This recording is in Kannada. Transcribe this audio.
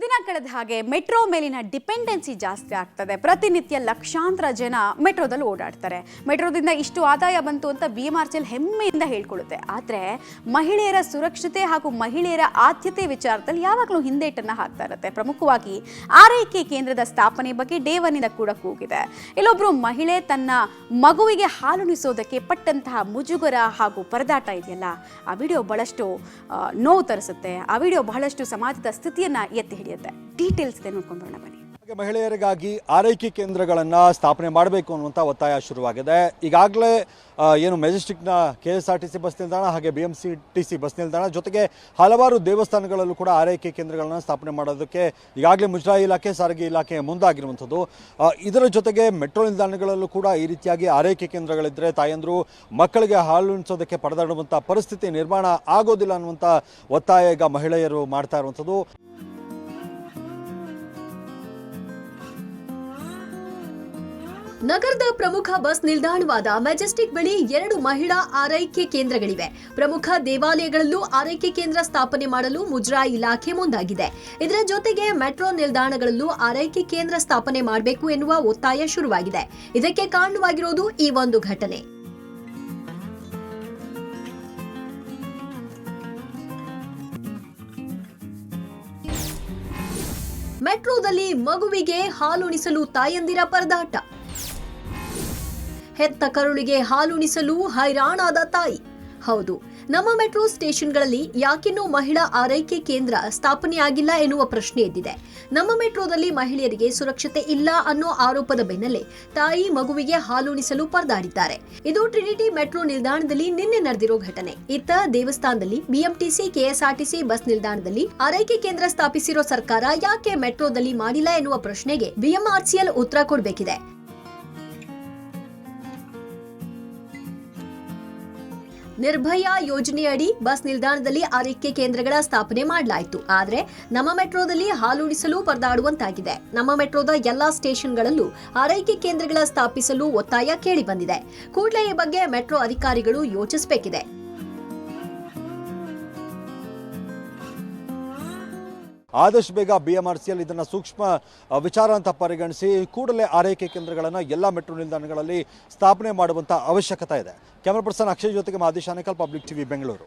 ದಿನ ಕಳೆದ ಹಾಗೆ ಮೆಟ್ರೋ ಮೇಲಿನ ಡಿಪೆಂಡೆನ್ಸಿ ಜಾಸ್ತಿ ಆಗ್ತದೆ. ಪ್ರತಿನಿತ್ಯ ಲಕ್ಷಾಂತರ ಜನ ಮೆಟ್ರೋದಲ್ಲಿ ಓಡಾಡ್ತಾರೆ. ಮೆಟ್ರೋದಿಂದ ಇಷ್ಟು ಆದಾಯ ಬಂತು ಅಂತ BMRCL ಹೆಮ್ಮೆಯಿಂದ ಹೇಳ್ಕೊಳ್ಳುತ್ತೆ. ಆದರೆ ಮಹಿಳೆಯರ ಸುರಕ್ಷತೆ ಹಾಗೂ ಮಹಿಳೆಯರ ಆದ್ಯತೆ ವಿಚಾರದಲ್ಲಿ ಯಾವಾಗಲೂ ಹಿಂದೇಟನ್ನು ಹಾಕ್ತಾ ಇರುತ್ತೆ. ಪ್ರಮುಖವಾಗಿ ಆರೈಕೆ ಕೇಂದ್ರದ ಸ್ಥಾಪನೆ ಬಗ್ಗೆ ಡೇ ಒನ್ನಿಂದ ಕೂಡ ಕೂಗಿದೆ. ಇಲ್ಲೊಬ್ರು ಮಹಿಳೆ ತನ್ನ ಮಗುವಿಗೆ ಹಾಲುಣಿಸೋದಕ್ಕೆ ಪಟ್ಟಂತಹ ಮುಜುಗರ ಹಾಗೂ ಪರದಾಟ ಇದೆಯಲ್ಲ, ಆ ವಿಡಿಯೋ ಬಹಳಷ್ಟು ನೋವು ತರಿಸುತ್ತೆ. ಆ ವಿಡಿಯೋ ಬಹಳಷ್ಟು ಸಮಾಜದ ಸ್ಥಿತಿಯನ್ನ ಎತ್ತಿ ಹಿಡಿಯುತ್ತೆ. ಡೀಟೇಲ್ಸ್ ಇದೆ, ನೋಡ್ಕೊಂಡು ಬರೋಣ ಬನ್ನಿ. ಮಹಿಳೆಯರಿಗಾಗಿ ಆರೈಕೆ ಕೇಂದ್ರಗಳನ್ನು ಸ್ಥಾಪನೆ ಮಾಡಬೇಕು ಅನ್ನುವಂಥ ಒತ್ತಾಯ ಶುರುವಾಗಿದೆ. ಈಗಾಗಲೇ ಏನು ಮೆಜೆಸ್ಟಿಕ್ನ KSRTC ಬಸ್ ನಿಲ್ದಾಣ ಹಾಗೆ BMTC ಬಸ್ ನಿಲ್ದಾಣ ಜೊತೆಗೆ ಹಲವಾರು ದೇವಸ್ಥಾನಗಳಲ್ಲೂ ಕೂಡ ಆರೈಕೆ ಕೇಂದ್ರಗಳನ್ನು ಸ್ಥಾಪನೆ ಮಾಡೋದಕ್ಕೆ ಈಗಾಗಲೇ ಮುಜರಾಯಿ ಇಲಾಖೆ, ಸಾರಿಗೆ ಇಲಾಖೆ ಮುಂದಾಗಿರುವಂಥದ್ದು. ಇದರ ಜೊತೆಗೆ ಮೆಟ್ರೋ ನಿಲ್ದಾಣಗಳಲ್ಲೂ ಕೂಡ ಈ ರೀತಿಯಾಗಿ ಆರೈಕೆ ಕೇಂದ್ರಗಳಿದ್ದರೆ ತಾಯಂದರು ಮಕ್ಕಳಿಗೆ ಹಾಲುಣಿಸೋದಕ್ಕೆ ಪರದಾಡುವಂಥ ಪರಿಸ್ಥಿತಿ ನಿರ್ಮಾಣ ಆಗೋದಿಲ್ಲ ಅನ್ನುವಂಥ ಒತ್ತಾಯ ಈಗ ಮಹಿಳೆಯರು ಮಾಡ್ತಾ ಇರುವಂಥದ್ದು. ನಗರದ ಪ್ರಮುಖ ಬಸ್ ನಿಲ್ದಾಣವಾದ ಮೆಜೆಸ್ಟಿಕ್ ಬಳಿ 2 ಮಹಿಳಾ ಆರೈಕೆ ಕೇಂದ್ರಗಳಿವೆ. ಪ್ರಮುಖ ದೇವಾಲಯಗಳಲ್ಲೂ ಆರೈಕೆ ಕೇಂದ್ರ ಸ್ಥಾಪನೆ ಮಾಡಲು ಮುಜರಾಯಿ ಇಲಾಖೆ ಮುಂದಾಗಿದೆ. ಇದರ ಜೊತೆಗೆ ಮೆಟ್ರೋ ನಿಲ್ದಾಣಗಳಲ್ಲೂ ಆರೈಕೆ ಕೇಂದ್ರ ಸ್ಥಾಪನೆ ಮಾಡಬೇಕು ಎನ್ನುವ ಒತ್ತಾಯ ಶುರುವಾಗಿದೆ. ಇದಕ್ಕೆ ಕಾರಣವಾಗಿರೋದು ಈ ಒಂದು ಘಟನೆ. ಮೆಟ್ರೋದಲ್ಲಿ ಮಗುವಿಗೆ ಹಾಲುಣಿಸಲು ತಾಯಂದಿರ ಪರದಾಟ. ಹೆತ್ತ ಕರುಳಿಗೆ ಹಾಲುಣಿಸಲು ಹೈರಾಣಾದ ತಾಯಿ. ಹೌದು, ನಮ್ಮ ಮೆಟ್ರೋ ಸ್ಟೇಷನ್ಗಳಲ್ಲಿ ಯಾಕಿನ್ನೂ ಮಹಿಳಾ ಆರೈಕೆ ಕೇಂದ್ರ ಸ್ಥಾಪನೆಯಾಗಿಲ್ಲ ಎನ್ನುವ ಪ್ರಶ್ನೆ ಎದ್ದಿದೆ. ನಮ್ಮ ಮೆಟ್ರೋದಲ್ಲಿ ಮಹಿಳೆಯರಿಗೆ ಸುರಕ್ಷತೆ ಇಲ್ಲ ಅನ್ನೋ ಆರೋಪದ ಬೆನ್ನಲ್ಲೇ ತಾಯಿ ಮಗುವಿಗೆ ಹಾಲುಣಿಸಲು ಪರದಾಡಿದ್ದಾರೆ. ಇದು ಟ್ರಿನಿಟಿ ಮೆಟ್ರೋ ನಿಲ್ದಾಣದಲ್ಲಿ ನಿನ್ನೆ ನಡೆದಿರೋ ಘಟನೆ. ಇತ್ತ ದೇವಸ್ಥಾನದಲ್ಲಿ BMTC KSRTC ಬಸ್ ನಿಲ್ದಾಣದಲ್ಲಿ ಆರೈಕೆ ಕೇಂದ್ರ ಸ್ಥಾಪಿಸಿರೋ ಸರ್ಕಾರ ಯಾಕೆ ಮೆಟ್ರೋದಲ್ಲಿ ಮಾಡಿಲ್ಲ ಎನ್ನುವ ಪ್ರಶ್ನೆಗೆ BMRCL ಉತ್ತರ ಕೊಡಬೇಕಿದೆ. ನಿರ್ಭಯ ಯೋಜನೆಯಡಿ ಬಸ್ ನಿಲ್ದಾಣದಲ್ಲಿ ಆರೈಕೆ ಕೇಂದ್ರಗಳ ಸ್ಥಾಪನೆ ಮಾಡಲಾಯಿತು. ಆದರೆ ನಮ್ಮ ಮೆಟ್ರೋದಲ್ಲಿ ಹಾಲುಣಿಸಲು ಪರದಾಡುವಂತಾಗಿದೆ. ನಮ್ಮ ಮೆಟ್ರೋದ ಎಲ್ಲಾ ಸ್ಟೇಷನ್ಗಳಲ್ಲೂ ಆರೈಕೆ ಕೇಂದ್ರಗಳ ಸ್ಥಾಪಿಸಲು ಒತ್ತಾಯ ಕೇಳಿ ಬಂದಿದೆ. ಕೂಡಲೇ ಈ ಬಗ್ಗೆ ಮೆಟ್ರೋ ಅಧಿಕಾರಿಗಳು ಯೋಚಿಸಬೇಕಿದೆ. ಆದಷ್ಟು ಬೇಗ BMRCL ಇದನ್ನು ಸೂಕ್ಷ್ಮ ವಿಚಾರ ಅಂತ ಪರಿಗಣಿಸಿ ಕೂಡಲೇ ಆರೈಕೆ ಕೇಂದ್ರಗಳನ್ನು ಎಲ್ಲ ಮೆಟ್ರೋ ನಿಲ್ದಾಣಗಳಲ್ಲಿ ಸ್ಥಾಪನೆ ಮಾಡುವಂಥ ಅವಶ್ಯಕತೆ ಇದೆ. ಕ್ಯಾಮರಾ ಪರ್ಸನ್ ಅಕ್ಷಯ್ ಜೊತೆಗೆ ಮಾದೇಶ್ ಆನೇಕಲ್, ಪಬ್ಲಿಕ್ TV, ಬೆಂಗಳೂರು.